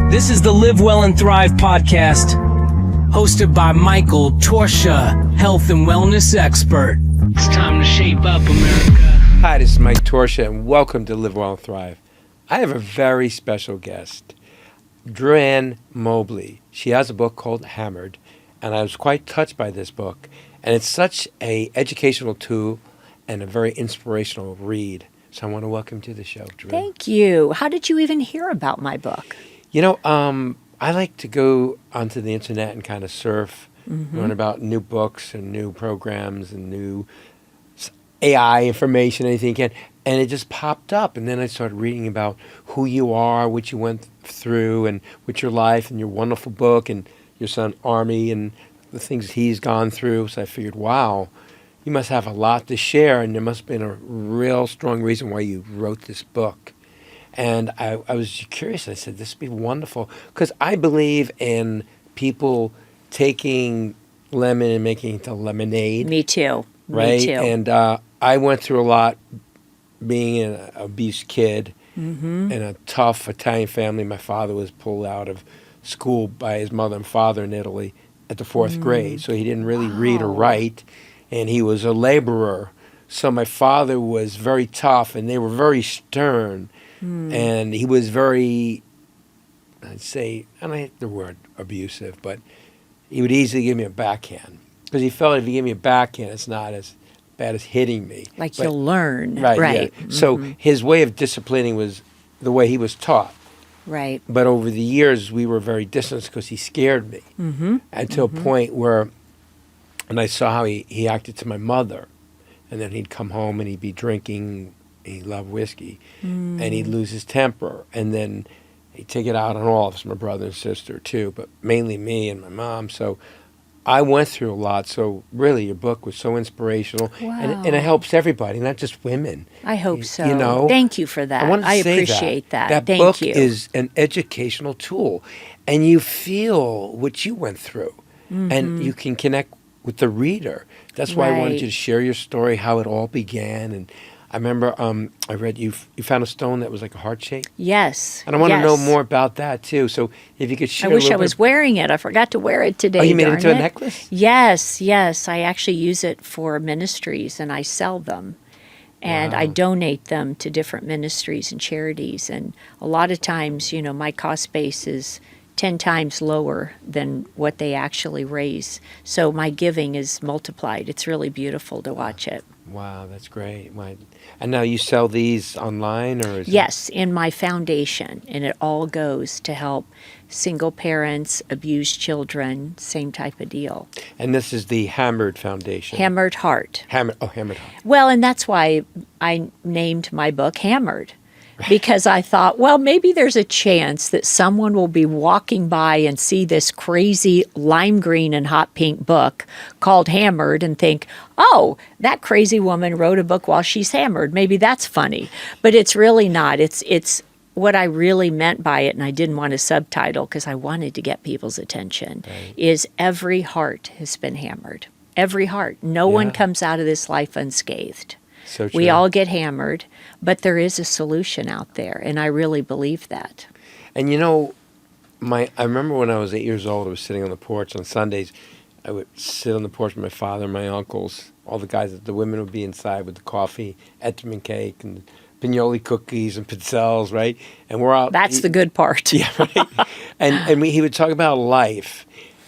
This is the Live Well and Thrive podcast, hosted by Michael Torsha, health and wellness expert. It's time to shape up, America. Hi, this is Mike Torsha, and welcome to Live Well and Thrive. I have a very special guest, Dru Mobley. She has a book called Hammered, and I was quite touched by this book. And it's such an educational tool and a very inspirational read. So I want to welcome you to the show, Dru. Thank you. How did you even hear about my book? You know, I like to go onto the internet and kind of surf, learn about new books and new programs and new AI information, anything you can. And it just popped up. And then I started reading about who you are, what you went through, and with your life and your wonderful book and your son Armie and the things he's gone through. So I figured, wow, you must have a lot to share. And there must have been a real strong reason why you wrote this book. And I was curious. I said, this would be wonderful. Because I believe in people taking lemon and making it into lemonade. Me too. Right? Me too. And I went through a lot being an obese kid in a tough Italian family. My father was pulled out of school by his mother and father in Italy at the fourth grade. So he didn't really read or write. And he was a laborer. So my father was very tough, and they were very stern. And he was very, I'd say, I don't hate the word abusive, but he would easily give me a backhand. Because he felt if he gave me a backhand, it's not as bad as hitting me. Like but, you'll learn. Right. Yeah. So his way of disciplining was the way he was taught. Right. But over the years, we were very distant because he scared me. Until a point where, and I saw how he acted to my mother. And then he'd come home and he'd be drinking. He loved whiskey. And he'd lose his temper. And then he'd take it out on all of us, my brother and sister too, but mainly me and my mom. So I went through a lot. So really, your book was so inspirational. Wow. And it helps everybody, not just women. I hope so. You know? Thank you for that. I wanted to say appreciate that. That Thank book you. is an educational tool. And you feel what you went through. And you can connect with the reader. That's why I wanted you to share your story, how it all began. And I remember I read you found a stone that was like a heart shape. Yes. And I want to know more about that too. So if you could share. I wish I was wearing it. I forgot to wear it today. Oh, you made it darn into a necklace? Yes. I actually use it for ministries, and I sell them. And I donate them to different ministries and charities. And a lot of times, you know, my cost base is 10 times lower than what they actually raise. So my giving is multiplied. It's really beautiful to watch it. Wow, that's great. And now you sell these online, or is Yes, in my foundation, and it all goes to help single parents, abused children, same type of deal. And this is the Hammered Foundation. Hammered Heart. Hammered Heart. Well, and that's why I named my book Hammered. Because I thought, well, maybe there's a chance that someone will be walking by and see this crazy lime green and hot pink book called Hammered and think, oh, that crazy woman wrote a book while she's hammered. Maybe that's funny. But it's really not. It's what I really meant by it, and I didn't want a subtitle because I wanted to get people's attention, is every heart has been hammered. Every heart. No one comes out of this life unscathed. So true. We all get hammered, but there is a solution out there, and I really believe that. And you know, I remember when I was 8 years old, I was sitting on the porch on Sundays. I would sit on the porch with my father and my uncles, all the guys, the women would be inside with the coffee, Entenmann cake, and Pignoli cookies and pizzelles, right? And we're out. That's the good part. Yeah, right. And he would talk about life,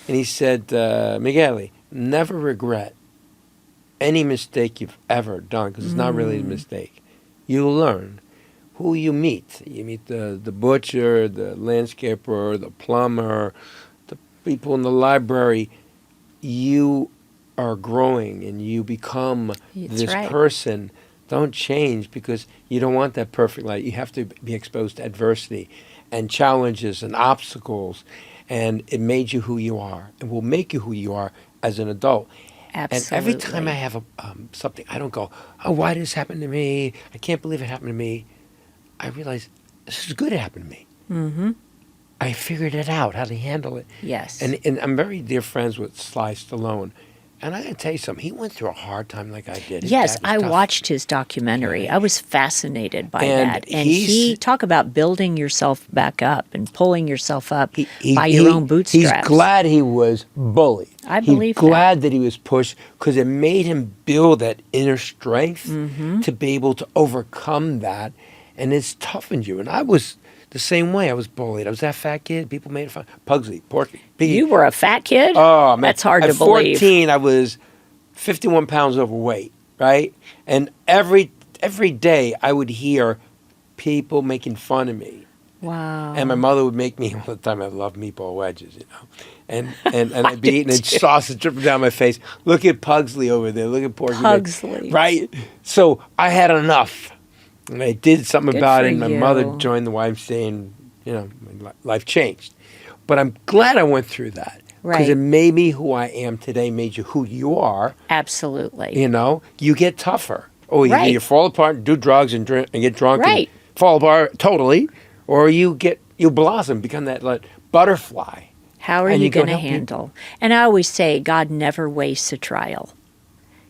and he said, Miguel, never regret any mistake you've ever done, because it's not really a mistake. You learn who you meet. You meet the butcher, the landscaper, the plumber, the people in the library. You are growing and you become this person. Don't change because you don't want that perfect life. You have to be exposed to adversity and challenges and obstacles, and it made you who you are. It will make you who you are as an adult. Absolutely. And every time I have something, I don't go, oh, why did this happen to me? I can't believe it happened to me. I realize this is good it happened to me. Mm-hmm. I figured it out, how to handle it. Yes. And I'm very dear friends with Sly Stallone. And I got to tell you something. He went through a hard time like I did. His Yes, dad was I tough. watched his documentary. Okay. I was fascinated by And that. And he talk about building yourself back up and pulling yourself up by your own bootstraps. He's glad he was bullied. I believe He's glad that he was pushed because it made him build that inner strength to be able to overcome that. And it's toughened you. And I was the same way. I was bullied. I was that fat kid. People made fun. Pugsley, Porky, Piggy. You were a fat kid? Oh, man. That's hard to At believe. 14, I was 51 pounds overweight, right? And every day I would hear people making fun of me. Wow. And my mother would make me all the time. I love meatball wedges, you know. And I'd be eating and sausage dripping down my face. Look at Pugsley over there. Look at Porky. Pugsley. Right? So I had enough. And I did something Good about for it. And my you. mother joined the YMCA and, you know, my life changed. But I'm glad I went through that. Because Right. it made me who I am today, made you who you are. Absolutely. You know, you get tougher. Or Right. you fall apart, do drugs and drink and get drunk Right. and fall apart totally. Or you blossom, become that like, butterfly. How are And you you go going to help people. handle? And I always say, God never wastes a trial.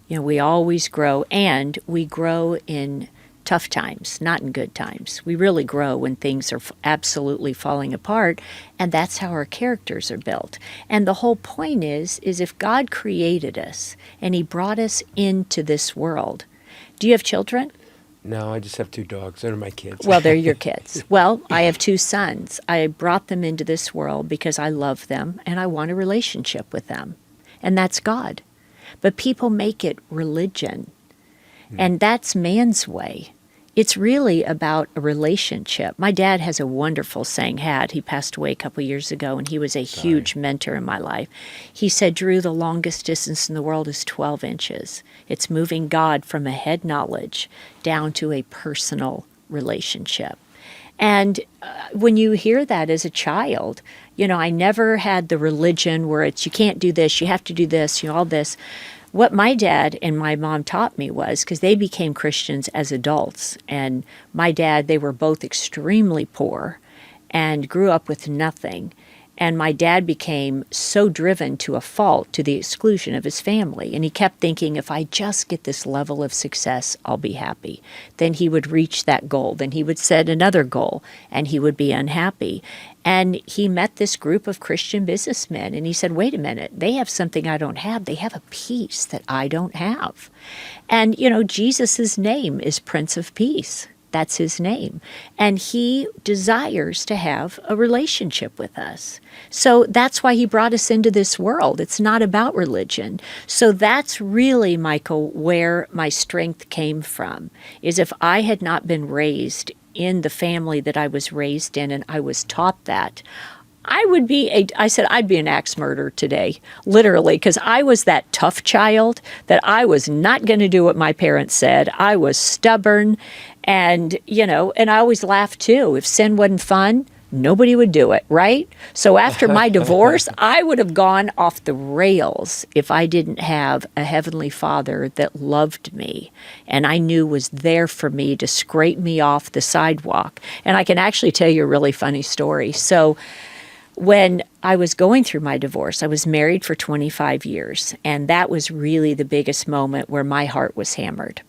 You know, we always grow, and we grow in tough times, not in good times. We really grow when things are absolutely falling apart, and that's how our characters are built. And the whole point is if God created us and He brought us into this world. Do you have children? No, I just have 2 dogs. They're my kids. Well, they're your kids. Well, I have 2 sons. I brought them into this world because I love them and I want a relationship with them. And that's God. But people make it religion. And that's man's way. It's really about a relationship. My dad has a wonderful saying, he passed away a couple years ago, and he was a huge mentor in my life. He said, Dru, the longest distance in the world is 12 inches. It's moving God from a head knowledge down to a personal relationship. And when you hear that as a child, you know, I never had the religion where it's you can't do this, you have to do this, you know, all this. What my dad and my mom taught me was, because they became Christians as adults, and my dad, they were both extremely poor and grew up with nothing. And my dad became so driven to a fault to the exclusion of his family. And he kept thinking, if I just get this level of success, I'll be happy. Then he would reach that goal. Then he would set another goal, and he would be unhappy. And he met this group of Christian businessmen, and he said, wait a minute, they have something I don't have. They have a peace that I don't have. And, you know, Jesus' name is Prince of Peace. That's his name. And he desires to have a relationship with us. So that's why he brought us into this world. It's not about religion. So that's really, Michael, where my strength came from, is if I had not been raised in the family that I was raised in and I was taught that, I said I'd be an axe murderer today, literally, because I was that tough child that I was not going to do what my parents said. I was stubborn, and, you know, and I always laughed too. If sin wasn't fun, nobody would do it, right? So after my divorce, I would have gone off the rails if I didn't have a Heavenly Father that loved me and I knew was there for me to scrape me off the sidewalk. And I can actually tell you a really funny story. So when I was going through my divorce, I was married for 25 years, and that was really the biggest moment where my heart was hammered.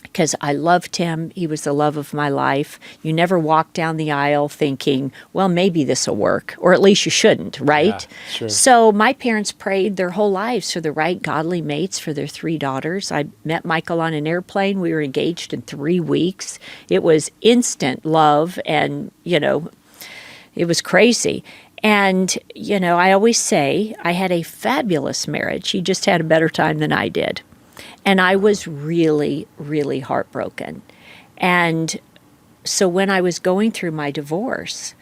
Because I loved him. He was the love of my life. You never walk down the aisle thinking, well, maybe this will work, or at least you shouldn't, right? Yeah, sure. So my parents prayed their whole lives for the right godly mates for their 3 daughters. I met Michael on an airplane. We were engaged in 3 weeks. It was instant love, and, you know, it was crazy. And, you know, I always say I had a fabulous marriage. He just had a better time than I did. And I was really, really heartbroken. And so when I was going through my divorce,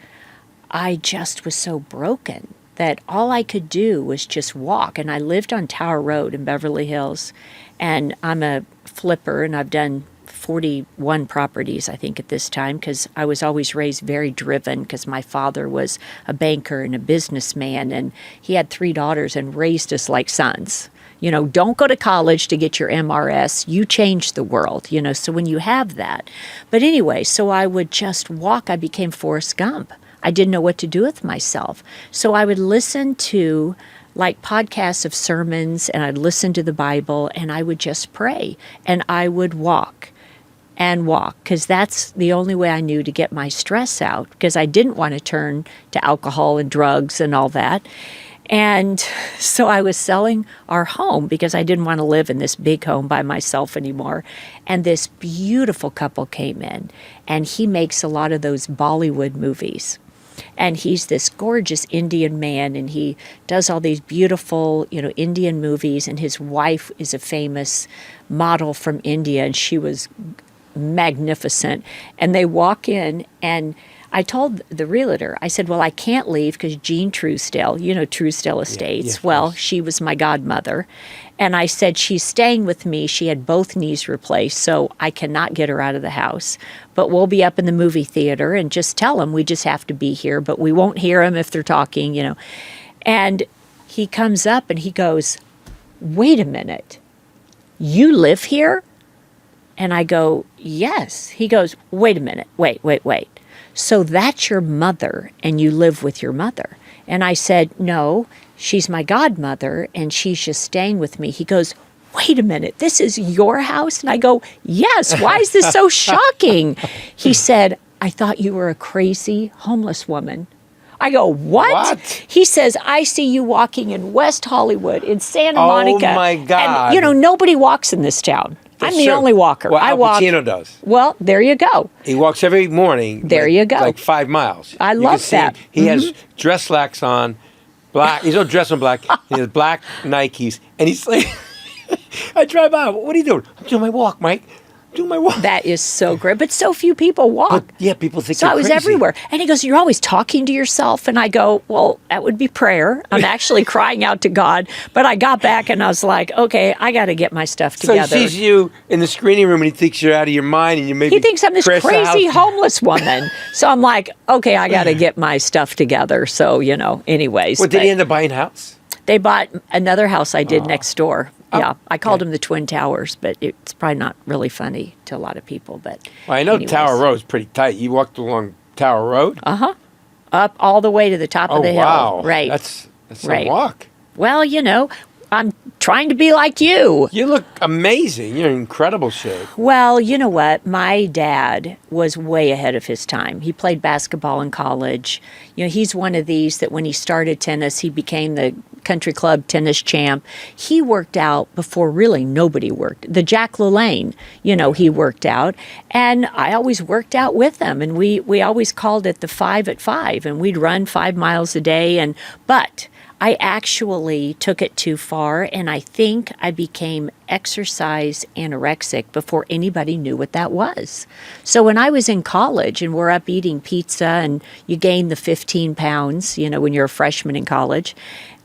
I just was so broken that all I could do was just walk. And I lived on Tower Road in Beverly Hills. And I'm a flipper, and I've done 41 properties, I think, at this time, because I was always raised very driven, because my father was a banker and a businessman, and he had 3 daughters and raised us like sons. You know, don't go to college to get your MRS. You change the world, you know, so when you have that. But anyway, so I would just walk. I became Forrest Gump. I didn't know what to do with myself. So I would listen to like podcasts of sermons, and I'd listen to the Bible, and I would just pray, and I would walk and walk, because that's the only way I knew to get my stress out, because I didn't want to turn to alcohol and drugs and all that. And so I was selling our home because I didn't want to live in this big home by myself anymore. And this beautiful couple came in, and he makes a lot of those Bollywood movies. And he's this gorgeous Indian man, and he does all these beautiful, Indian movies. And his wife is a famous model from India, and she was magnificent. And they walk in, and I told the realtor, I said, well, I can't leave because Jean Truesdale, Truesdale Estates. Well, she was my godmother. And I said, she's staying with me. She had both knees replaced, so I cannot get her out of the house. But we'll be up in the movie theater, and just tell them we just have to be here, but we won't hear them if they're talking, And he comes up and he goes, wait a minute, you live here? And I go, yes. He goes, wait a minute, wait. So that's your mother, and you live with your mother? And I said, no, she's my godmother, and she's just staying with me. He goes, wait a minute, this is your house? And I go, yes, why is this so shocking? He said, I thought you were a crazy homeless woman. I go, what? He says, I see you walking in West Hollywood, in Santa Monica. Oh, my God. And, nobody walks in this town. I'm the only walker. Well, I Al walk. Pacino does. Well, there you go. He walks every morning. There you go. Like 5 miles. I You love can see that. him. He has dress slacks on, black. He's all dressed in black. He has black Nikes, and he's like, I drive by. What are you doing? I'm doing my walk, Mike. Doing my walk. That is so great. But so few people walk. But yeah, people think So you're I was crazy. everywhere. And he goes, you're always talking to yourself. And I go, well, that would be prayer. I'm actually crying out to God. But I got back and I was like, okay, I got to get my stuff So together. he sees you in the screening room and he thinks you're out of your mind and you maybe He thinks I'm this crash the crazy house. homeless woman. So I'm like, okay, I got to get my stuff together. So, anyways. What, did but he end up buying a house? They bought another house I did next door. Yeah, I called them the Twin Towers, but it's probably not really funny to a lot of people. But Well, I know anyways. Tower Road is pretty tight. You walked along Tower Road? Up all the way to the top of the wow. hill. Right. That's Right. a walk. Well, I'm trying to be like you. You look amazing. You're in incredible shape. Well, you know what? My dad was way ahead of his time. He played basketball in college. He's one of these that when he started tennis, he became the country club tennis champ. He worked out before really nobody worked. The Jack LaLanne, he worked out. And I always worked out with him. And we always called it the 5 at 5. And we'd run 5 miles a day. But I actually took it too far, and I think I became exercise anorexic before anybody knew what that was. So when I was in college and we're up eating pizza and you gain the 15 pounds, when you're a freshman in college,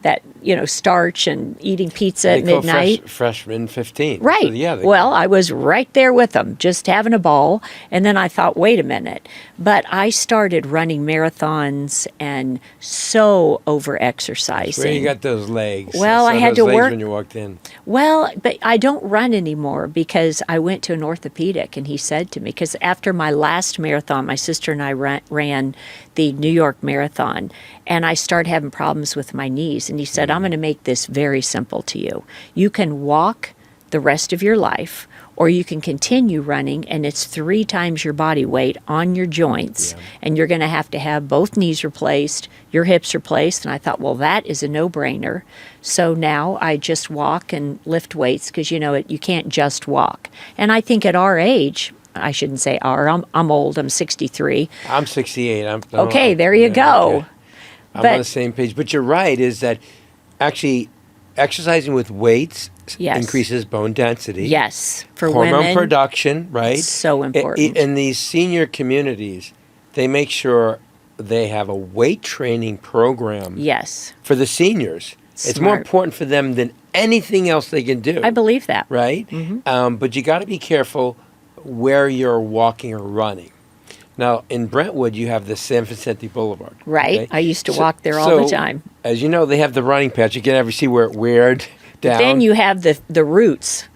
that, starch and eating pizza at They call midnight. freshman 15. Right. So, yeah. Well, I was right there with them, just having a ball. And then I thought, wait a minute. But I started running marathons and so over-exercising. Where you got those legs? Well, I saw had those to legs work- when you walked in. Well, but I don't run anymore because I went to an orthopedic and he said to me, because after my last marathon, my sister and I ran the New York Marathon, and I started having problems with my knees. And he said, I'm going to make this very simple to you. You can walk the rest of your life, or you can continue running, and it's 3 times your body weight on your joints, and you're going to have both knees replaced, your hips replaced. And I thought, well, that is a no-brainer. So now I just walk and lift weights because, you can't just walk. And I think at our age, I shouldn't say I'm old, I'm 63. I'm 68. Okay, there you go. Okay. I'm But- on the same page. But you're right, is that actually exercising with weights Yes. increases bone density. Yes, for Hormone women. production, right? So important. In these senior communities, they make sure they have a weight training program Yes, for the seniors. It's more Smart. important for them than anything else they can do. I believe that. Right? But you got to be careful where you're walking or running. Now, in Brentwood, you have the San Vicente Boulevard. Right. okay? I used to walk there all the time. As you know, they have the running patch. You can never see where it weared down. Then you have the roots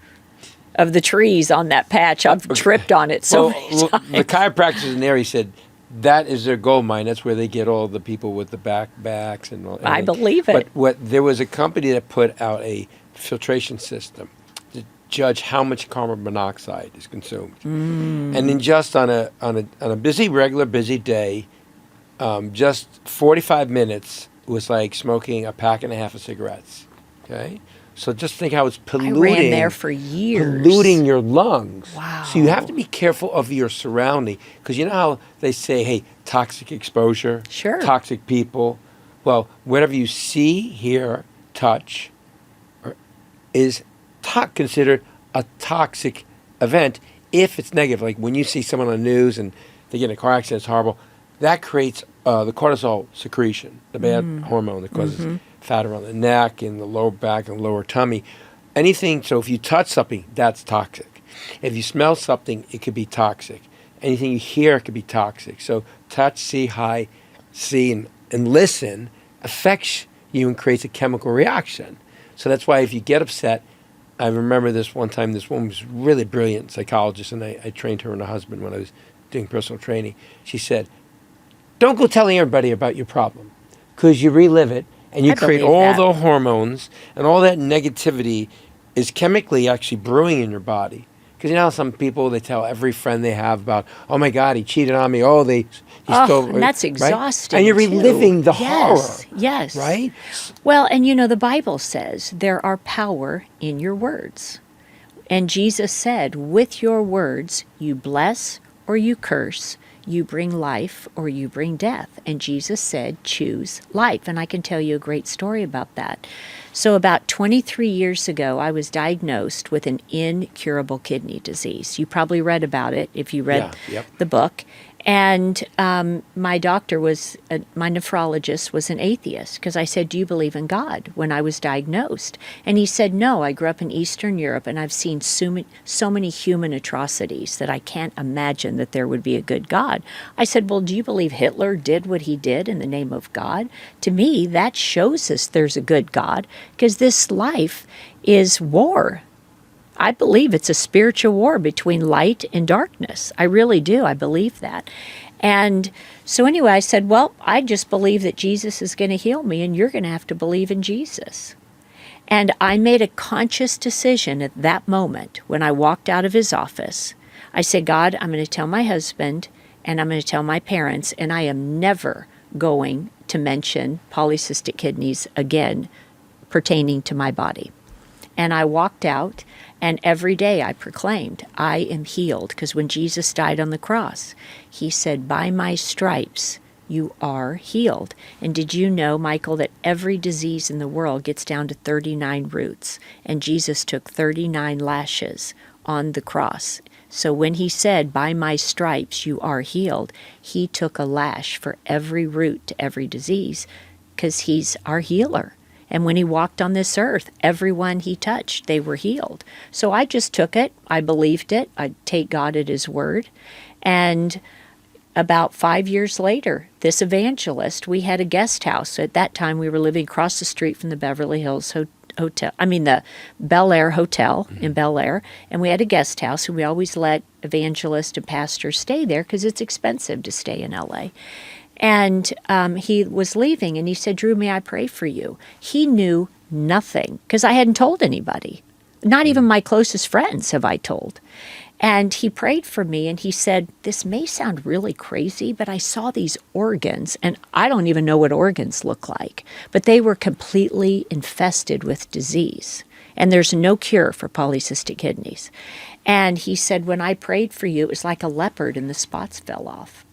of the trees on that patch. I've tripped on it so Well, many times. the chiropractor in there, he said, that is their gold mine. That's where they get all the people with the backs and all. I believe it. But there was a company that put out a filtration system to judge how much carbon monoxide is consumed, and then just on a regular busy day, just 45 minutes was like smoking a pack and a half of cigarettes. Okay. So just think how it's polluting. I ran there for years. Polluting your lungs. Wow. So you have to be careful of your surrounding. Because you know how they say, hey, toxic exposure? Sure. Toxic people. Well, whatever you see, hear, touch is considered a toxic event if it's negative. Like when you see someone on the news and they get in a car accident, it's horrible. That creates the cortisol secretion, the bad hormone that causes fat around the neck and the lower back and lower tummy. Anything, so if you touch something, that's toxic. If you smell something, it could be toxic. Anything you hear could be toxic. So touch, see, and listen affects you and creates a chemical reaction. So that's why if you get upset, I remember this one time, this woman was really brilliant psychologist, and I trained her and her husband when I was doing personal training. She said, don't go telling everybody about your problem, because you relive it, and you create all the hormones, and all that negativity is chemically actually brewing in your body. Because you know how some people, they tell every friend they have about, oh my God, he cheated on me. Oh, he stole. And that's exhausting. Right? And you're reliving the horror. Yes. Right? Well, and you know, the Bible says there are power in your words. And Jesus said, with your words, you bless or you curse. You bring life or you bring death. And Jesus said, choose life. And I can tell you a great story about that. So about 23 years ago, I was diagnosed with an incurable kidney disease. You probably read about it if you read the book. And my doctor my nephrologist was an atheist, because I said, do you believe in God, when I was diagnosed? And he said, no, I grew up in Eastern Europe and I've seen so many human atrocities that I can't imagine that there would be a good God. I said, well, do you believe Hitler did what he did in the name of God? To me, that shows us there's a good God, because this life is war. I believe it's a spiritual war between light and darkness. I really do. I believe that. And so anyway, I said, well, I just believe that Jesus is going to heal me, and you're going to have to believe in Jesus. And I made a conscious decision at that moment when I walked out of his office. I said, God, I'm going to tell my husband and I'm going to tell my parents, and I am never going to mention polycystic kidneys again pertaining to my body. And I walked out, and every day I proclaimed, I am healed. Because when Jesus died on the cross, he said, by my stripes, you are healed. And did you know, Michael, that every disease in the world gets down to 39 roots? And Jesus took 39 lashes on the cross. So when he said, by my stripes, you are healed, he took a lash for every root to every disease, because he's our healer. And when he walked on this earth, everyone he touched, they were healed. So I just took it. I believed it. I take God at his word. And about 5 years later, this evangelist, we had a guest house. At that time, we were living across the street from the Beverly Hills Hotel. The Bel Air Hotel in Bel Air. And we had a guest house, and we always let evangelists and pastors stay there because it's expensive to stay in L.A. And he was leaving, and he said, Dru, may I pray for you? He knew nothing, because I hadn't told anybody. Not even my closest friends have I told. And he prayed for me, and he said, this may sound really crazy, but I saw these organs, and I don't even know what organs look like, but they were completely infested with disease. And there's no cure for polycystic kidneys. And he said, when I prayed for you, it was like a leopard and the spots fell off.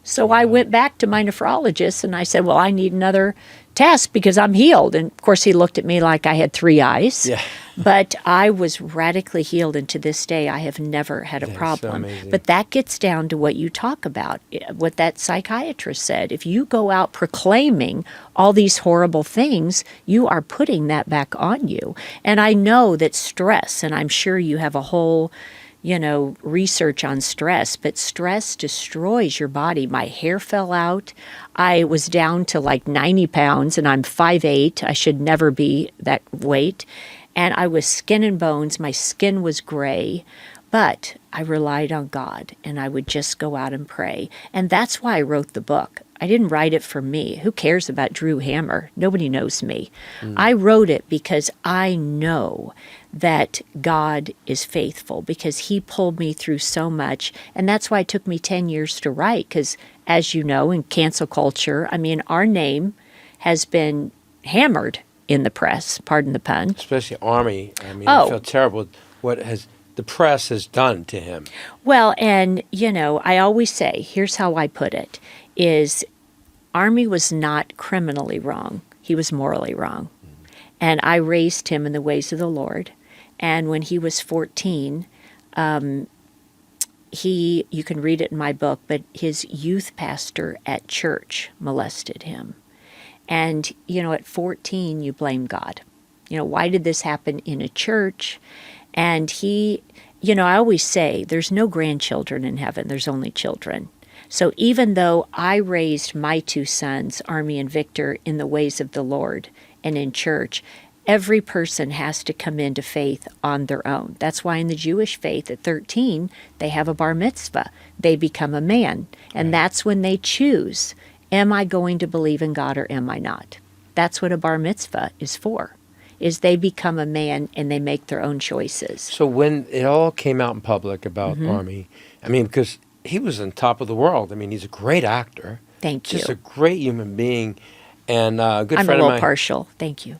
So I went back to my nephrologist and I said, well, I need another test because I'm healed. And of course, he looked at me like I had 3 eyes. Yeah. But I was radically healed. And to this day, I have never had a problem. So but that gets down to what you talk about, what that psychiatrist said. If you go out proclaiming all these horrible things, you are putting that back on you. And I know that stress, and I'm sure you have a whole research on stress, but stress destroys your body. My hair fell out. I was down to like 90 pounds, and I'm 5'8". I should never be that weight. And I was skin and bones. My skin was gray. But I relied on God, and I would just go out and pray. And that's why I wrote the book. I didn't write it for me. Who cares about Dru Hammer? Nobody knows me. I wrote it because I know that God is faithful, because he pulled me through so much. And that's why it took me 10 years to write, because as you know, in cancel culture, I mean, our name has been hammered in the press, pardon the pun. Especially Armie. I mean, I feel terrible what the press has done to him. Well, and, I always say, here's how I put it, is Armie was not criminally wrong. He was morally wrong. And I raised him in the ways of the Lord. And when he was 14, you can read it in my book, but his youth pastor at church molested him. And, at 14, you blame God. Why did this happen in a church? And he, I always say there's no grandchildren in heaven. There's only children. So even though I raised my two sons, Armie and Victor, in the ways of the Lord and in church, every person has to come into faith on their own. That's why in the Jewish faith at 13, they have a bar mitzvah. They become a man. And that's when they choose, am I going to believe in God or am I not? That's what a bar mitzvah is for, is they become a man and they make their own choices. So when it all came out in public about Armie, I mean, because he was on top of the world. I mean, he's a great actor. Thank you. Just a great human being. And a good I'm friend a of little mine. partial. Thank you.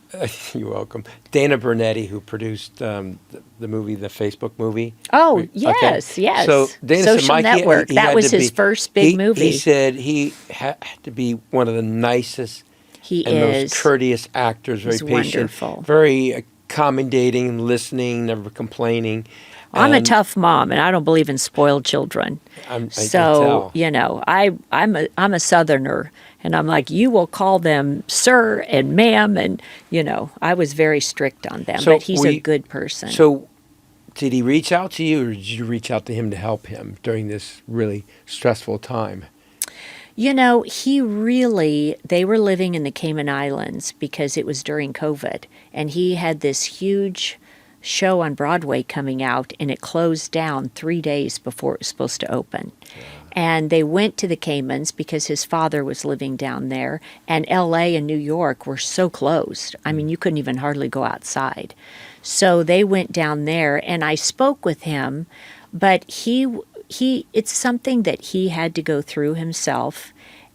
You're welcome. Dana Bernetti, who produced the movie, the Facebook movie. Oh, yes, yes. So Dana Social said, Mike, Network. he that had was to his be- first big movie. He said he had to be one of the nicest He and is. most courteous actors, very He's patient, wonderful. very accommodating, listening, never complaining. I'm a And tough mom, and I don't believe in spoiled children. I can So tell. I'm a Southerner, and I'm like, you will call them sir and ma'am, and I was very strict on them. So but he's a good person. So did he reach out to you, or did you reach out to him to help him during this really stressful time? They were living in the Cayman Islands because it was during COVID, and he had this huge show on Broadway coming out, and it closed down 3 days before it was supposed to open. Yeah. And they went to the Caymans because his father was living down there, and LA and New York were so closed. I mean, you couldn't even hardly go outside. So they went down there, and I spoke with him, but it's something that he had to go through himself.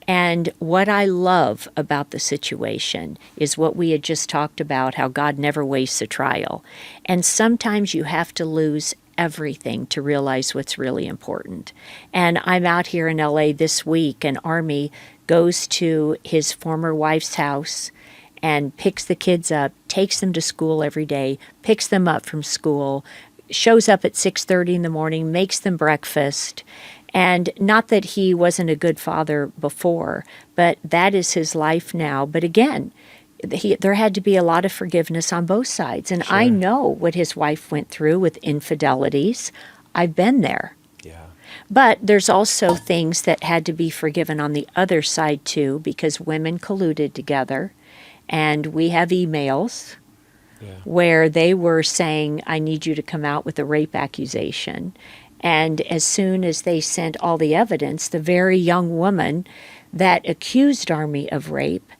And what I love about the situation is what we had just talked about, how God never wastes a trial. And sometimes you have to lose everything to realize what's really important. And I'm out here in LA this week, and Armie goes to his former wife's house and picks the kids up, takes them to school every day, picks them up from school, shows up at 6:30 in the morning, makes them breakfast. And not that he wasn't a good father before, but that is his life now. But again, there had to be a lot of forgiveness on both sides. And I know what his wife went through with infidelities. I've been there. Yeah. But there's also things that had to be forgiven on the other side too, because women colluded together. And we have emails where they were saying, I need you to come out with a rape accusation. And as soon as they sent all the evidence, the very young woman that accused Armie of rape,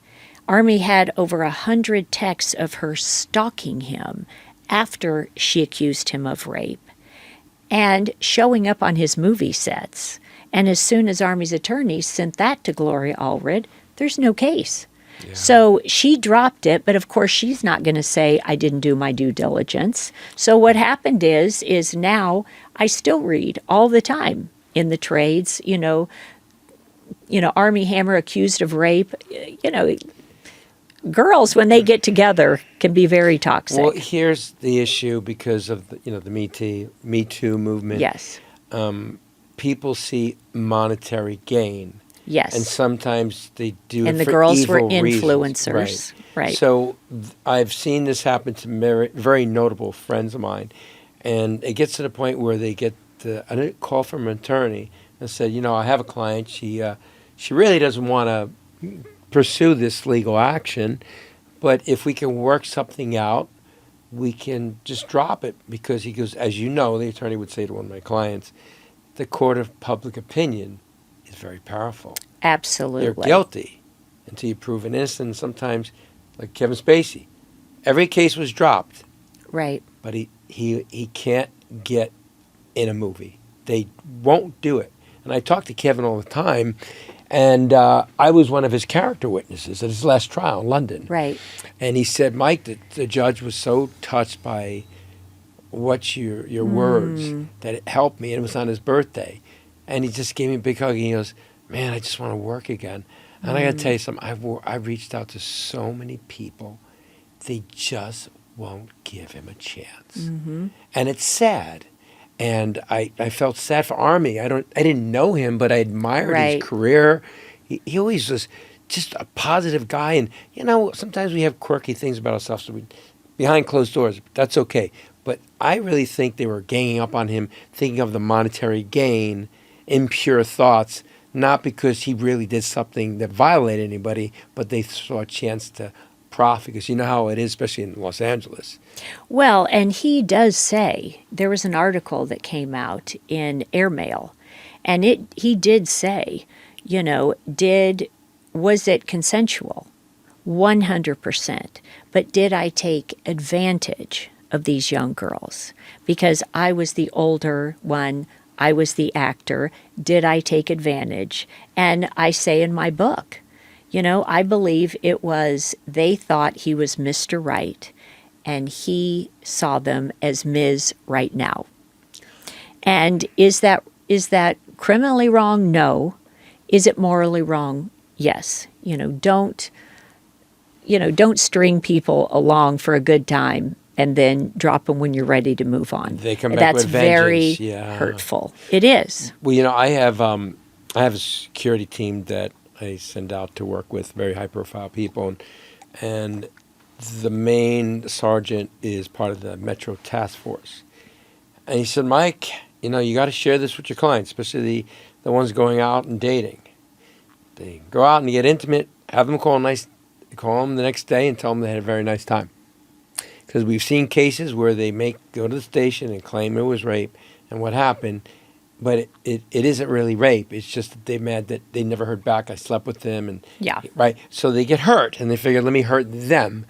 Armie had over 100 texts of her stalking him after she accused him of rape and showing up on his movie sets. And as soon as Armie's attorneys sent that to Gloria Allred, there's no case. Yeah. So she dropped it, but of course she's not going to say, I didn't do my due diligence. So what happened is now I still read all the time in the trades, Armie Hammer accused of rape, girls, when they get together, can be very toxic. Well, here's the issue because of the Me Too movement. Yes. People see monetary gain. Yes. And sometimes they do it and the for girls were evil influencers. Reasons. Right. So I've seen this happen to very notable friends of mine. And it gets to the point where they get a call from an attorney and said, I have a client. She really doesn't want to pursue this legal action, but if we can work something out, we can just drop it, because he goes, as you know, the attorney would say to one of my clients, the court of public opinion is very powerful. Absolutely. They're guilty until you prove an innocent. Sometimes, like Kevin Spacey, every case was dropped, Right. but he can't get in a movie. They won't do it. And I talk to Kevin all the time, and I was one of his character witnesses at his last trial in London. Right. And he said, Mike, the judge was so touched by what your words that it helped me, and it was on his birthday. And he just gave me a big hug, and he goes, man, I just want to work again. And I got to tell you something, I've reached out to so many people, they just won't give him a chance. And it's sad. And I felt sad for Armie. I didn't know him, but I admired Right. his career. He always was just a positive guy. And, you know, sometimes we have quirky things about ourselves, so behind closed doors. That's okay. But I really think they were ganging up on him, thinking of the monetary gain, impure thoughts, not because he really did something that violated anybody, but they saw a chance to profit, because you know how it is, especially in Los Angeles. Well, and he does say, there was an article that came out in Airmail, and he did say, you know, was it consensual? 100%. But did I take advantage of these young girls? Because I was the older one, I was the actor. Did I take advantage? And I say in my book, you know, I believe it was, they thought he was Mr. Right, and he saw them as Ms. Right Now. And is that criminally wrong? No. Is it morally wrong? Yes. Don't string people along for a good time and then drop them when you're ready to move on. They come back That's with vengeance. very hurtful. It is. Well, you know, I have a security team that I send out to work with very high-profile people, and the main sergeant is part of the Metro Task Force. And he said, Mike, you know, you got to share this with your clients, especially the ones going out and dating. They go out and get intimate, have them call them the next day and tell them they had a very nice time. Because we've seen cases where they go to the station and claim it was rape, and what happened, but it isn't really rape. It's just that they're mad that they never heard back. I slept with them, and right. So they get hurt, and they figure, let me hurt them,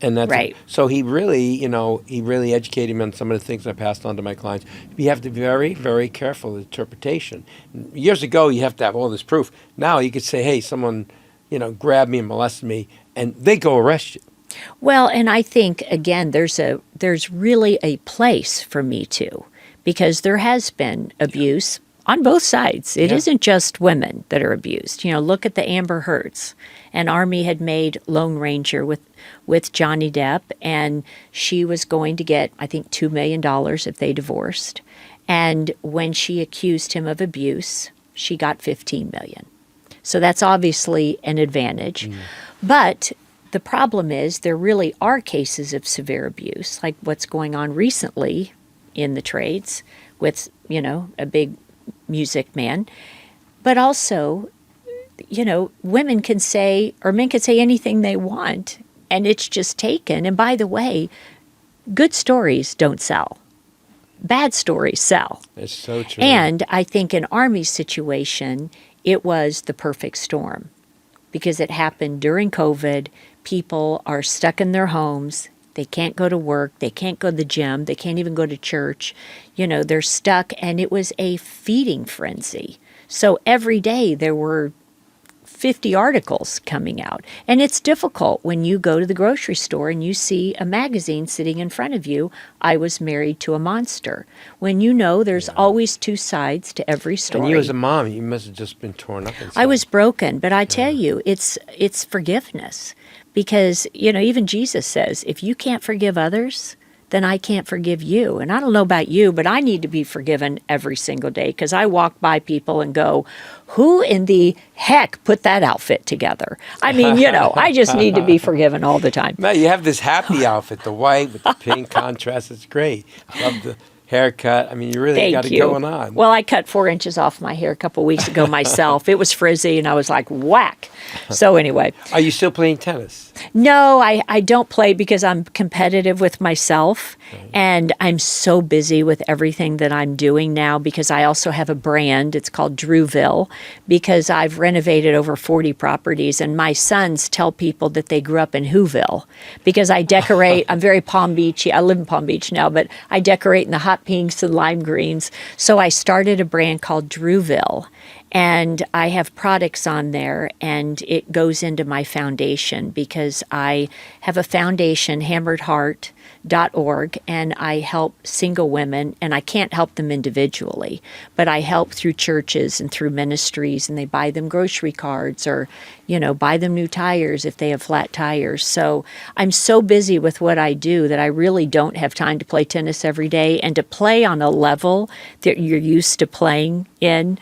and that's right. So he really educated me on some of the things I passed on to my clients. You have to be very, very careful with interpretation. Years ago, you have to have all this proof. Now you could say, hey, someone, grabbed me and molested me, and they go arrest you. Well, and I think, again, there's really a place for Me Too, because there has been abuse on both sides. It isn't just women that are abused. Look at the Amber Heards. And Armie had made Lone Ranger with Johnny Depp, and she was going to get, I think, $2 million if they divorced. And when she accused him of abuse, she got $15 million. So that's obviously an advantage. But the problem is there really are cases of severe abuse, like what's going on recently in the trades with, a big music man. But also, women can say, or men can say anything they want, and it's just taken. And by the way, good stories don't sell. Bad stories sell. It's so true. And I think in Armie's situation, it was the perfect storm, because it happened during COVID. People are stuck in their homes. They can't go to work. They can't go to the gym. They can't even go to church. They're stuck, and it was a feeding frenzy. So every day there were 50 articles coming out. And it's difficult when you go to the grocery store and you see a magazine sitting in front of you, I was married to a monster. When there's always two sides to every story. And you as a mom, you must have just been torn up inside. I was broken, but I tell you, it's forgiveness. Because, even Jesus says, if you can't forgive others, then I can't forgive you. And I don't know about you, but I need to be forgiven every single day, because I walk by people and go, who in the heck put that outfit together? I mean, I just need to be forgiven all the time. Matt, you have this happy outfit, the white with the pink contrast. It's great. I love the haircut. I mean, you really got it going on. Well, I cut 4 inches off my hair a couple weeks ago myself. It was frizzy, and I was like, whack. So anyway. Are you still playing tennis? No, I don't play because I'm competitive with myself, and I'm so busy with everything that I'm doing now because I also have a brand. It's called Druville because I've renovated over 40 properties, and my sons tell people that they grew up in Whoville because I decorate. I'm very Palm Beachy. I live in Palm Beach now, but I decorate in the hot pinks and lime greens. So I started a brand called Druville. And I have products on there, and it goes into my foundation because I have a foundation, hammeredheart.org, and I help single women, and I can't help them individually, but I help through churches and through ministries, and they buy them grocery cards or, buy them new tires if they have flat tires. So I'm so busy with what I do that I really don't have time to play tennis every day, and to play on a level that you're used to playing in.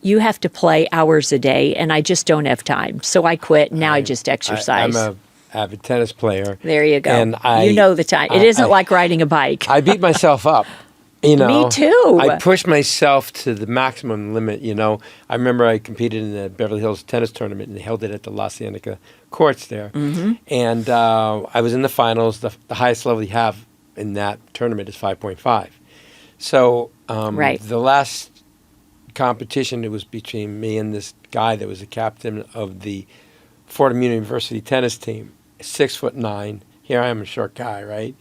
You have to play hours a day, and I just don't have time. So I quit, and now I just exercise. I'm an avid tennis player. There you go. And the time. It isn't like riding a bike. I beat myself up. Me too. I pushed myself to the maximum limit. I remember I competed in the Beverly Hills tennis tournament, and they held it at the La Cienega courts there. Mm-hmm. And I was in the finals. The highest level you have in that tournament is 5.5. So the last competition, it was between me and this guy that was the captain of the Fordham University tennis team, 6'9". Here I am, a short guy, right?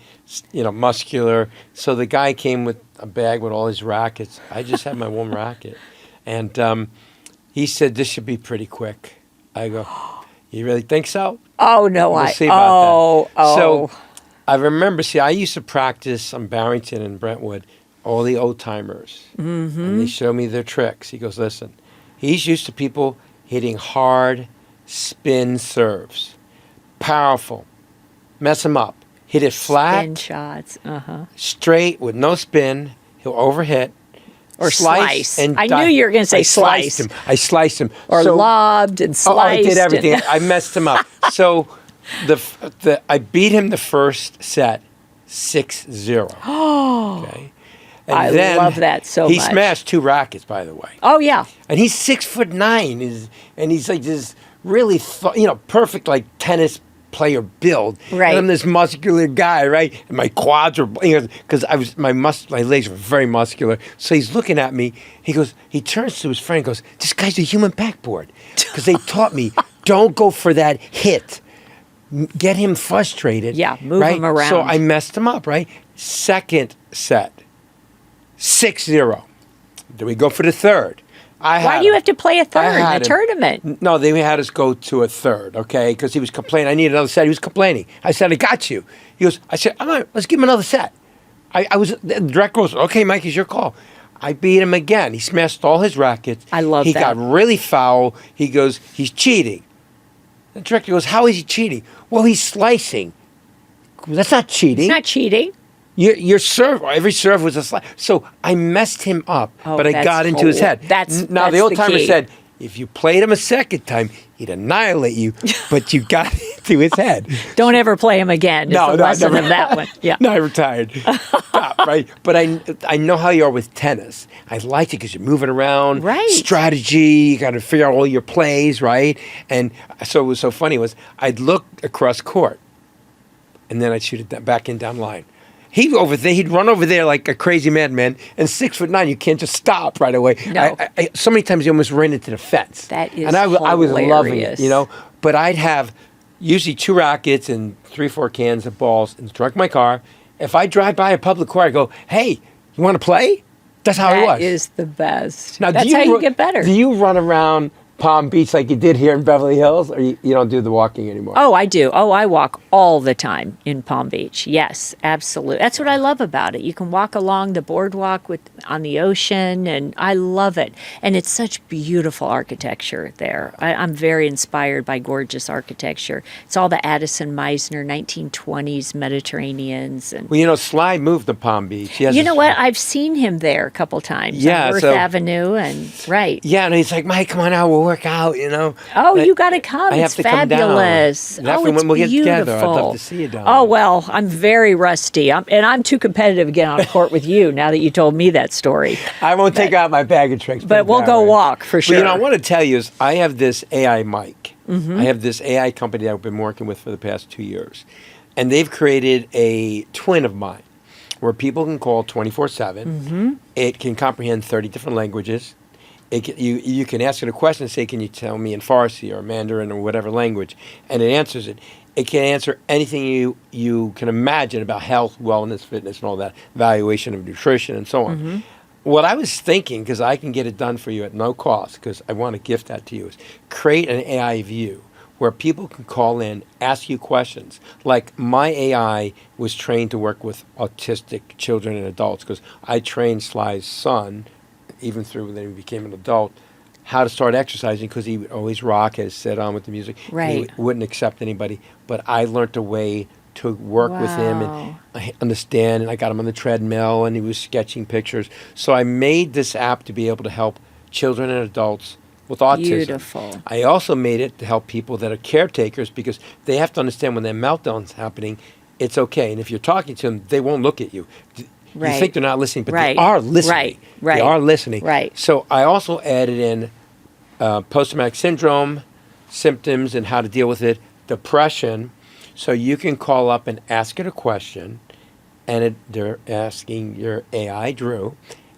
Muscular. So the guy came with a bag with all his rackets. I just had my one racket. And he said, this should be pretty quick. I go, you really think so? Oh, no. We'll see about that. So I remember, I used to practice on Barrington and Brentwood, all the old timers. Mm-hmm. And they show me their tricks. He goes, listen, he's used to people hitting hard spin serves. Powerful. Mess him up. Hit it flat. Spin shots. Straight with no spin. He'll overhit. Or slice. And I knew you were going to say slice. I sliced him. Or lobbed and sliced. I did everything. I messed him up. So I beat him the first set 6-0. Okay. And I love that so much. He smashed 2 rackets, by the way. Oh, yeah. And he's 6'9", and he's like this really, perfect like tennis player build. Right. And I'm this muscular guy, right? And my quads are, because my legs were very muscular. So he's looking at me. He turns to his friend and goes, this guy's a human backboard. Because they taught me, don't go for that hit. Get him frustrated. Yeah, move him around. So I messed him up, right? Second set. 6-0. Then we go for the third. Why do you have to play a third in a tournament? No, they had us go to a third, okay? Because he was complaining. I needed another set. He was complaining. I said, I got you. I said, all right, let's give him another set. The director goes, okay, Mike, it's your call. I beat him again. He smashed all his rackets. I love that. He got really foul. He goes, he's cheating. The director goes, how is he cheating? Well, he's slicing. That's not cheating. It's not cheating. Your serve, every serve was a slice. So I messed him up, but I got into his head. Now the old timer said, if you played him a second time, he'd annihilate you, but you got into his head. Don't ever play him again. It's the lesson of that one. Yeah. No, I retired. Stop, right? But I know how you are with tennis. I liked it because you're moving around. Right. Strategy, you got to figure out all your plays, right? And so what was so funny was I'd look across court, and then I'd shoot it back in down line. He'd run over there like a crazy madman, and 6'9", you can't just stop right away. No. So many times he almost ran into the fence. That is and I was loving hilarious. it, But I'd have usually 2 rackets and 3-4 cans of balls in the trunk of my car. If I drive by a public court, I go, hey, you want to play? That's how it was. That is the best. Now, that's how you get better. Do you run around Palm Beach like you did here in Beverly Hills, or you don't do the walking anymore? Oh, I do. Oh, I walk all the time in Palm Beach. Yes, absolutely. That's what I love about it. You can walk along the boardwalk on the ocean, and I love it. And it's such beautiful architecture there. I'm very inspired by gorgeous architecture. It's all the Addison Meisner 1920s Mediterraneans. And well, Sly moved to Palm Beach. You know what? I've seen him there a couple times. Yeah, on Worth Avenue right. Yeah, and he's like, Mike, come on out, we'll work out, Oh, you got to come. It's fabulous. Come down. Oh, it's when we'll get beautiful. together. I'd love to see you down. Oh, well, I'm very rusty. I'm too competitive to get on court with you now that you told me that story. I won't take out my bag of tricks. But we'll go walk for sure. But I want to tell you is I have this AI mic. I have this AI company that I've been working with for the past 2 years. And they've created a twin of mine where people can call 24/7. It can comprehend 30 different languages. You can ask it a question and say, can you tell me in Farsi or Mandarin or whatever language? And it answers it. It can answer anything you can imagine about health, wellness, fitness, and all that, evaluation of nutrition and so on. What I was thinking, because I can get it done for you at no cost, because I want to gift that to you, is create an AI view where people can call in, ask you questions. Like my AI was trained to work with autistic children and adults, because I trained Sly's son, even through when he became an adult, how to start exercising, because he would always rock his sit on with the music. Right. He wouldn't accept anybody. But I learned a way to work with him and I understand, and I got him on the treadmill and he was sketching pictures. So I made this app to be able to help children and adults with autism. Beautiful. I also made it to help people that are caretakers, because they have to understand when their meltdown's happening, it's okay. And if you're talking to them, they won't look at you. You think they're not listening, but they are listening. They are listening. Right. So I also added in post-traumatic syndrome, symptoms and how to deal with it, depression. So you can call up and ask it a question, and they're asking your AI, Dru,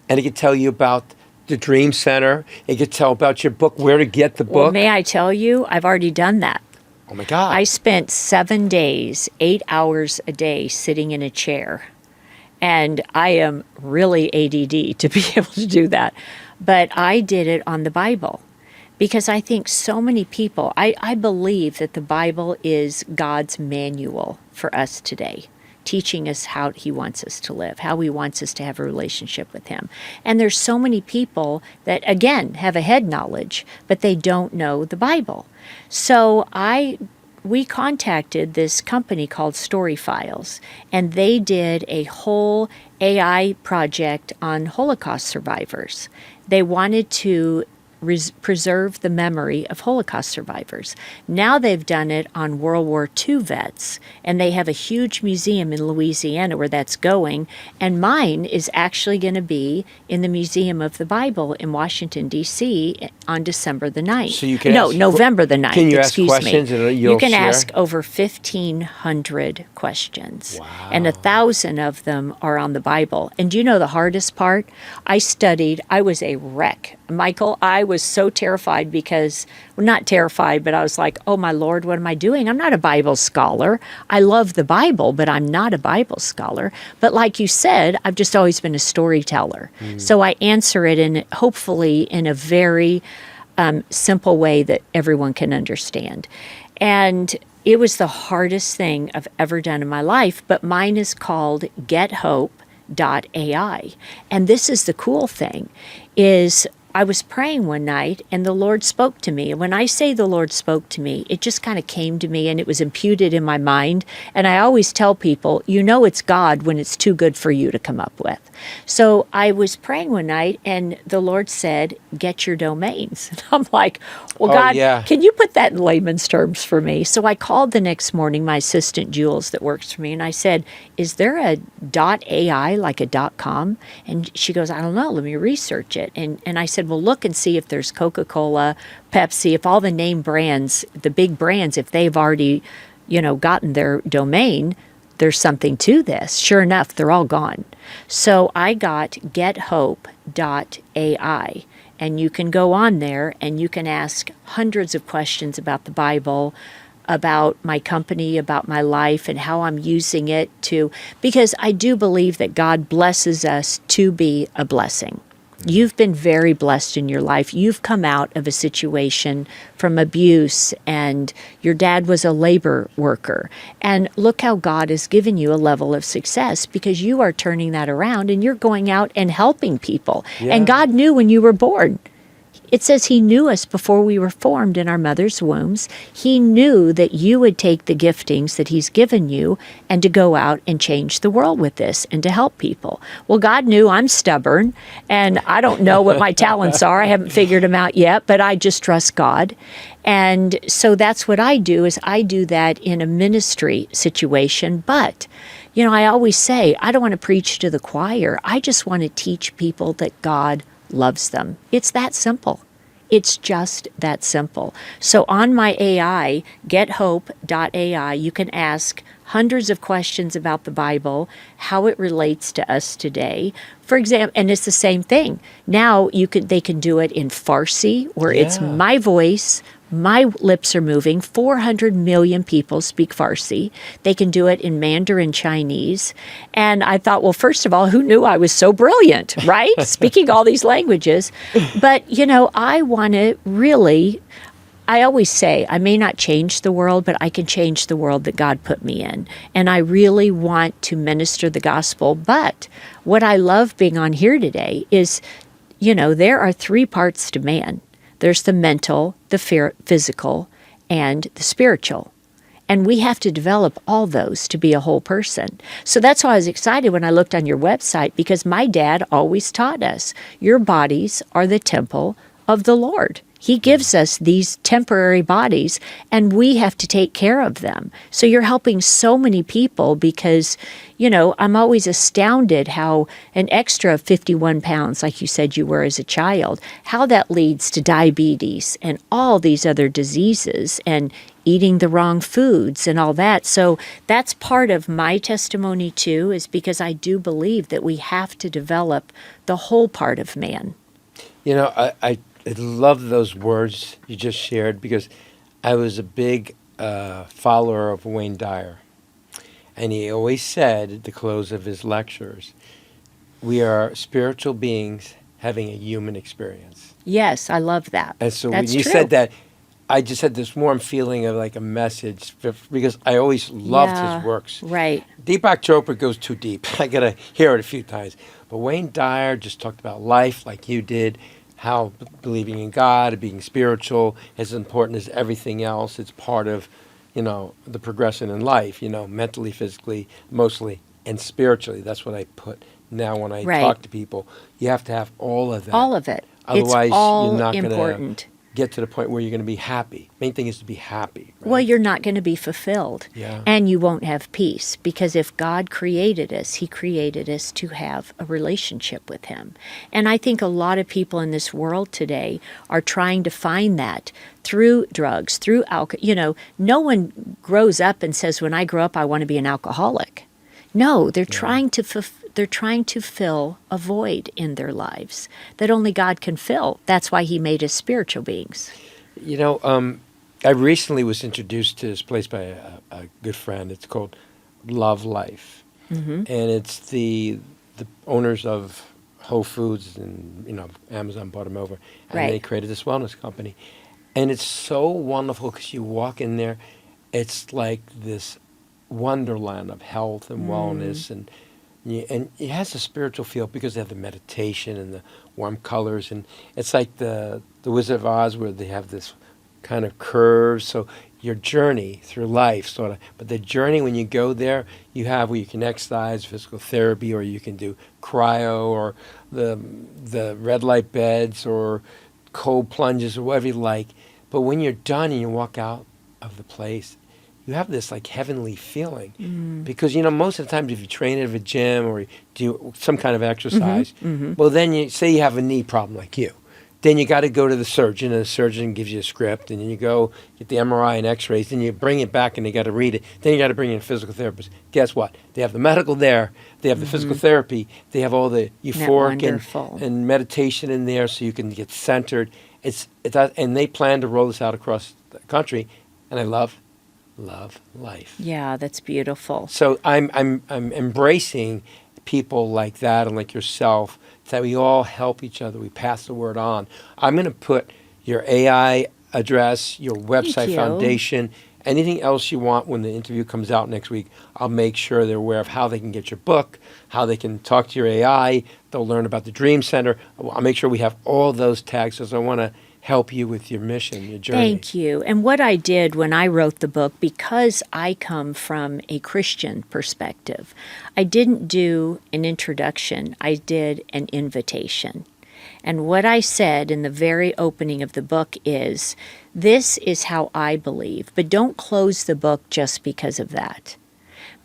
and it can tell you about the Dream Center. It can tell about your book, where to get the book. Well, may I tell you, I've already done that. Oh, my God. I spent 7 days, 8 hours a day sitting in a chair. And I am really ADD to be able to do that. But I did it on the Bible, because I think so many people, I believe that the Bible is God's manual for us today, teaching us how he wants us to live, how he wants us to have a relationship with him. And there's so many people that, again, have a head knowledge, but they don't know the Bible. So we contacted this company called Story Files, and they did a whole AI project on Holocaust survivors. They wanted to preserve the memory of Holocaust survivors. Now they've done it on World War II vets, and they have a huge museum in Louisiana where that's going, and mine is actually going to be in the Museum of the Bible in Washington, D.C. on December the 9th. So you can November the 9th, can you excuse ask questions me. and you'll You can share? ask over 1,500 questions, Wow. and 1,000 of them are on the Bible. And do you know the hardest part? I was a wreck. Michael, I was so terrified because, well, not terrified, but I was like, oh my Lord, what am I doing? I'm not a Bible scholar. I love the Bible, but I'm not a Bible scholar. But like you said, I've just always been a storyteller. So I answer it hopefully in a very simple way that everyone can understand. And it was the hardest thing I've ever done in my life, but mine is called GetHope.ai. And this is the cool thing, is I was praying one night and the Lord spoke to me. And when I say the Lord spoke to me, it just kind of came to me and it was imputed in my mind. And I always tell people, you know it's God when it's too good for you to come up with. So I was praying one night and the Lord said, get your domains. And I'm like, well, God, can you put that in layman's terms for me? So I called the next morning my assistant, Jules, that works for me, and I said, is there a .ai like a .com? And she goes, I don't know, let me research it. And I said, well, look and see if there's Coca-Cola, Pepsi, if all the name brands, the big brands, if they've already, gotten their domain, there's something to this. Sure enough, they're all gone. So I got gethope.ai, and you can go on there and you can ask hundreds of questions about the Bible, about my company, about my life, and how I'm using it because I do believe that God blesses us to be a blessing. You've been very blessed in your life. You've come out of a situation from abuse, and your dad was a labor worker. And look how God has given you a level of success, because you are turning that around and you're going out and helping people. Yeah. And God knew when you were born. It says he knew us before we were formed in our mother's wombs. He knew that you would take the giftings that he's given you and to go out and change the world with this and to help people. Well, God knew I'm stubborn and I don't know what my talents are. I haven't figured them out yet, but I just trust God. And so that's what I do, is I do that in a ministry situation. But, I always say, I don't want to preach to the choir. I just want to teach people that God loves them. It's that simple. It's just that simple. So on my AI, gethope.ai, you can ask hundreds of questions about the Bible, how it relates to us today. For example, and it's the same thing. Now they can do it in Farsi, where it's Yeah. my voice, my lips are moving. 400 million people speak Farsi. They can do it in Mandarin Chinese. And I thought, well, first of all, who knew I was so brilliant, right? Speaking all these languages. But, I want to really, I always say, I may not change the world, but I can change the world that God put me in. And I really want to minister the gospel. But what I love being on here today is, there are 3 parts to man. There's the mental, the physical, and the spiritual. And we have to develop all those to be a whole person. So that's why I was excited when I looked on your website, because my dad always taught us, your bodies are the temple of the Lord. He gives us these temporary bodies, and we have to take care of them. So you're helping so many people because, I'm always astounded how an extra 51 pounds, like you said you were as a child, how that leads to diabetes and all these other diseases and eating the wrong foods and all that. So that's part of my testimony too, is because I do believe that we have to develop the whole part of man. I love those words you just shared, because I was a big follower of Wayne Dyer. And he always said at the close of his lectures, we are spiritual beings having a human experience. Yes, I love that. And so That's when you true. said that, I just had this warm feeling of like a message, because I always loved his works. Right. Deepak Chopra goes too deep. I got to hear it a few times. But Wayne Dyer just talked about life like you did, how believing in God, being spiritual is as important as everything else. It's part of, the progression in life, mentally, physically, emotionally, and spiritually. That's what I put now when I talk to people. You have to have all of that. All of it. Otherwise, it's all you're not going important. to get to the point where you're going to be happy. Main thing is to be happy. Right? Well, you're not going to be fulfilled. Yeah. And you won't have peace, because if God created us, He created us to have a relationship with Him. And I think a lot of people in this world today are trying to find that through drugs, through alcohol. No one grows up and says, when I grow up, I want to be an alcoholic. No, they're trying to fill a void in their lives that only God can fill. That's why He made us spiritual beings. I recently was introduced to this place by a good friend. It's called Love Life. Mm-hmm. And it's the owners of Whole Foods and, Amazon bought them over. And they created this wellness company. And it's so wonderful because you walk in there, it's like this wonderland of health and wellness, and it has a spiritual feel because they have the meditation and the warm colors, and it's like the Wizard of Oz, where they have this kind of curves. So your journey through life, sort of, but the journey when you go there, you have where you can exercise, physical therapy, or you can do cryo, or the red light beds, or cold plunges, or whatever you like. But when you're done and you walk out of the place, you have this like heavenly feeling, because most of the times if you train at a gym or you do some kind of exercise, well, then you say you have a knee problem like you, then you got to go to the surgeon, and the surgeon gives you a script, and then you go get the MRI and X-rays, then you bring it back and they got to read it, then you got to bring in a physical therapist. Guess what? They have the medical there, they have the physical therapy, they have all the euphoric and meditation in there, so you can get centered. It's and they plan to roll this out across the country, and I love life. Yeah, that's beautiful. So I'm embracing people like that and like yourself, that we all help each other. We pass the word on. I'm going to put your AI address, your website, foundation, anything else you want when the interview comes out next week. I'll make sure they're aware of how they can get your book, how they can talk to your AI. They'll learn about the Dream Center. I'll make sure we have all those tags, because I want to help you with your mission, your journey. Thank you. And what I did when I wrote the book, because I come from a Christian perspective, I didn't do an introduction. I did an invitation. And what I said in the very opening of the book is, this is how I believe, but don't close the book just because of that.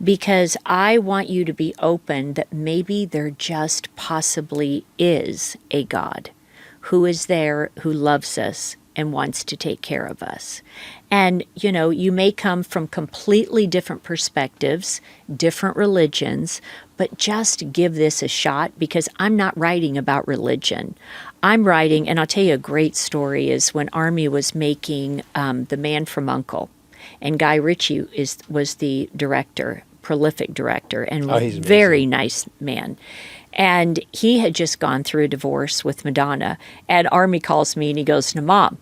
Because I want you to be open that maybe there just possibly is a God who is there, who loves us and wants to take care of us. And, you may come from completely different perspectives, different religions, but just give this a shot, because I'm not writing about religion. I'm writing, and I'll tell you a great story, is when Armie was making The Man from U.N.C.L.E., and Guy Ritchie was the director, prolific director, and He's very nice man. And he had just gone through a divorce with Madonna. And Armie calls me and he goes, "No, Mom,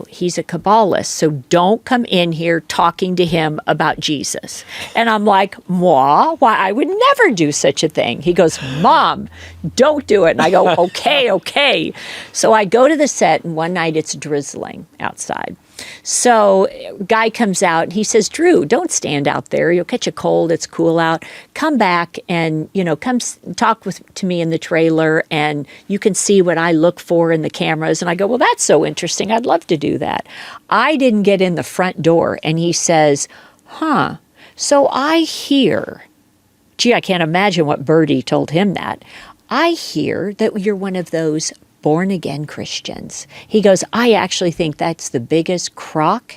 he's a Kabbalist, so don't come in here talking to him about Jesus." And I'm like, "Moi? Why, I would never do such a thing." He goes, "Mom, don't do it." And I go, okay. So I go to the set, and one night it's drizzling outside. So guy comes out and he says, "Dru, don't stand out there. You'll catch a cold. It's cool out. Come back and, come talk to me in the trailer, and you can see what I look for in the cameras." And I go, "Well, that's so interesting. I'd love to do that." I didn't get in the front door, and he says, "So I hear," gee, I can't imagine what Birdie told him that. "I hear that you're one of those born-again Christians." He goes, "I actually think that's the biggest crock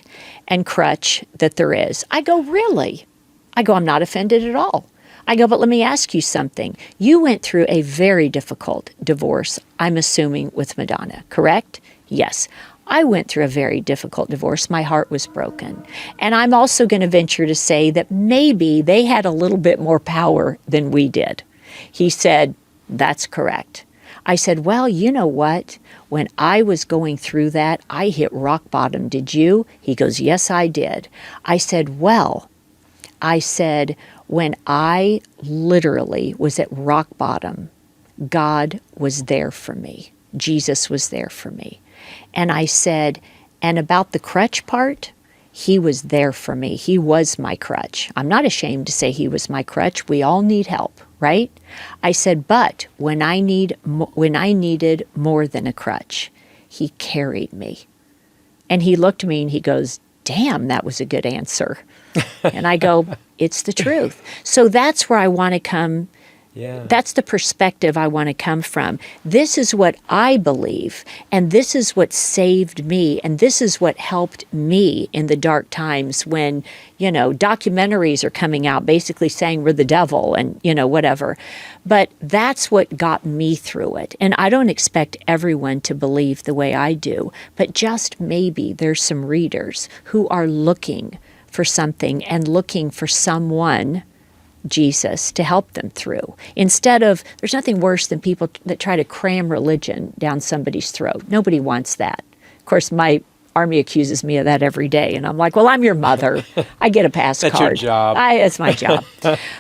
and crutch that there is." I go, "Really?" I go, "I'm not offended at all." I go, "But let me ask you something. You went through a very difficult divorce, I'm assuming, with Madonna, correct?" "Yes." "I went through a very difficult divorce. My heart was broken. And I'm also going to venture to say that maybe they had a little bit more power than we did." He said, "That's correct." I said, "Well, you know what? When I was going through that, I hit rock bottom. Did you?" He goes, "Yes, I did." I said, "When I literally was at rock bottom, God was there for me. Jesus was there for me." And I said, "And about the crutch part, He was there for me. He was my crutch. I'm not ashamed to say He was my crutch. We all need help, right?" I said, "But when I needed more than a crutch, He carried me." And he looked at me and he goes, "Damn, that was a good answer." And I go, "It's the truth." So that's where I want to come. Yeah. That's the perspective I want to come from. This is what I believe, and this is what saved me, and this is what helped me in the dark times when, documentaries are coming out basically saying we're the devil and, whatever. But that's what got me through it. And I don't expect everyone to believe the way I do, but just maybe there's some readers who are looking for something and looking for someone, Jesus, to help them through. Instead of, there's nothing worse than people that try to cram religion down somebody's throat. Nobody wants that. Of course, my Armie accuses me of that every day, and I'm like, "Well, I'm your mother. I get a pass That's card. your job. It's my job."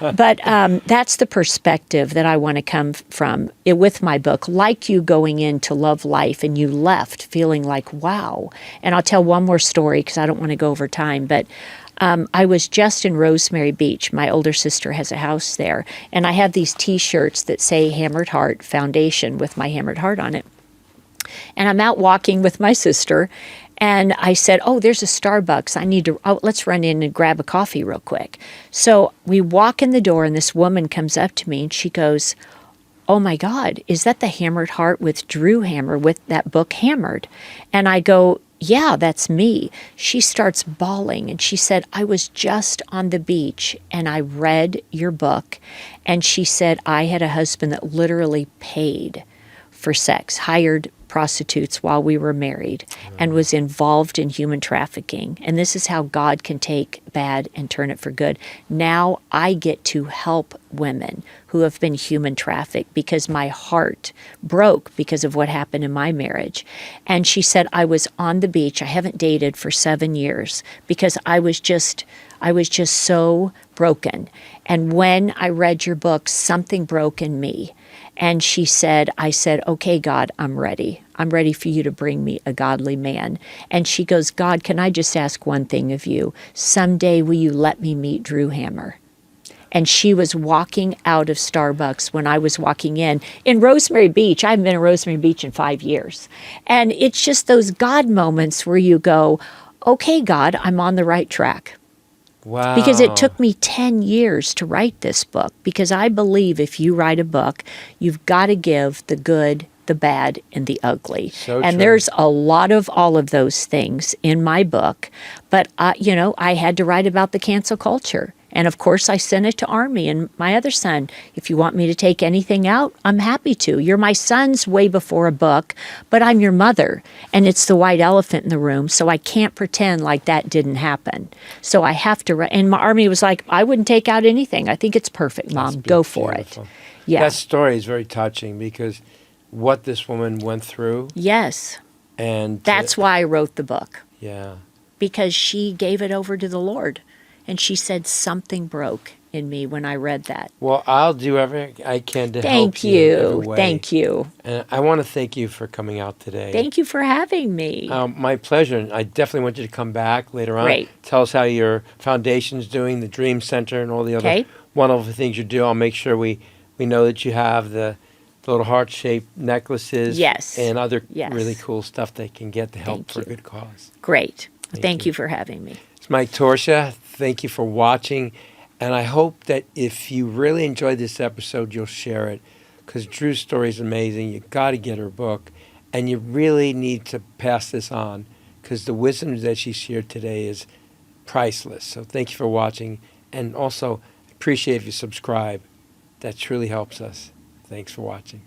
But that's the perspective that I want to come from with my book. Like you going into Love Life, and you left feeling like, wow. And I'll tell one more story because I don't want to go over time, but I was just in Rosemary Beach. My older sister has a house there. And I have these T-shirts that say Hammered Heart Foundation with my hammered heart on it. And I'm out walking with my sister. And I said, "Oh, there's a Starbucks. Let's run in and grab a coffee real quick." So we walk in the door, and this woman comes up to me, and she goes, "Oh, my God, is that the Hammered Heart with Dru Hammer with that book Hammered?" And I go, "Yeah, that's me." She starts bawling, and she said, "I was just on the beach and I read your book." And she said, "I had a husband that literally paid for sex, hired prostitutes while we were married, and was involved in human trafficking. And this is how God can take bad and turn it for good. Now I get to help women who have been human trafficked because my heart broke because of what happened in my marriage." And she said, "I was on the beach. I haven't dated for 7 years because I was just so broken. And when I read your book, something broke in me." And she said, I said, "Okay, God, I'm ready. I'm ready for you to bring me a godly man." And she goes, "God, can I just ask one thing of you? Someday will you let me meet Dru Hammer?" And she was walking out of Starbucks when I was walking in Rosemary Beach. I haven't been in Rosemary Beach in 5 years. And it's just those God moments where you go, "Okay, God, I'm on the right track." Wow. Because it took me 10 years to write this book, because I believe if you write a book, you've got to give the good the bad, and the ugly. So and true. there's a lot of all of those things in my book. But, I had to write about the cancel culture. And of course, I sent it to Armie and my other son. If you want me to take anything out, I'm happy to. You're my son's way before a book, but I'm your mother. And it's the white elephant in the room, so I can't pretend like that didn't happen. So I have to. And my Armie was like, I wouldn't take out anything. I think it's perfect, Mom. That's Go for beautiful. it. Yeah. That story is very touching because what this woman went through. Yes. And That's why I wrote the book. Yeah. Because she gave it over to the Lord. And she said something broke in me when I read that. Well, I'll do everything I can to help Thank you. you. Every way. Thank you. And I want to thank you for coming out today. Thank you for having me. My pleasure. And I definitely want you to come back later on. Great. Tell us how your foundation's doing, the Dream Center, and all the other Okay. wonderful things you do. I'll make sure we know that you have the little heart-shaped necklaces. Yes. And other Yes. really cool stuff they can get to help Thank for you. a good cause. Great. Thank you. you for having me. It's Mike Torsha. Thank you for watching. And I hope that if you really enjoyed this episode, you'll share it. Because Dru's story is amazing. You got to get her book. And you really need to pass this on. Because the wisdom that she shared today is priceless. So thank you for watching. And also, appreciate if you subscribe. That truly helps us. Thanks for watching.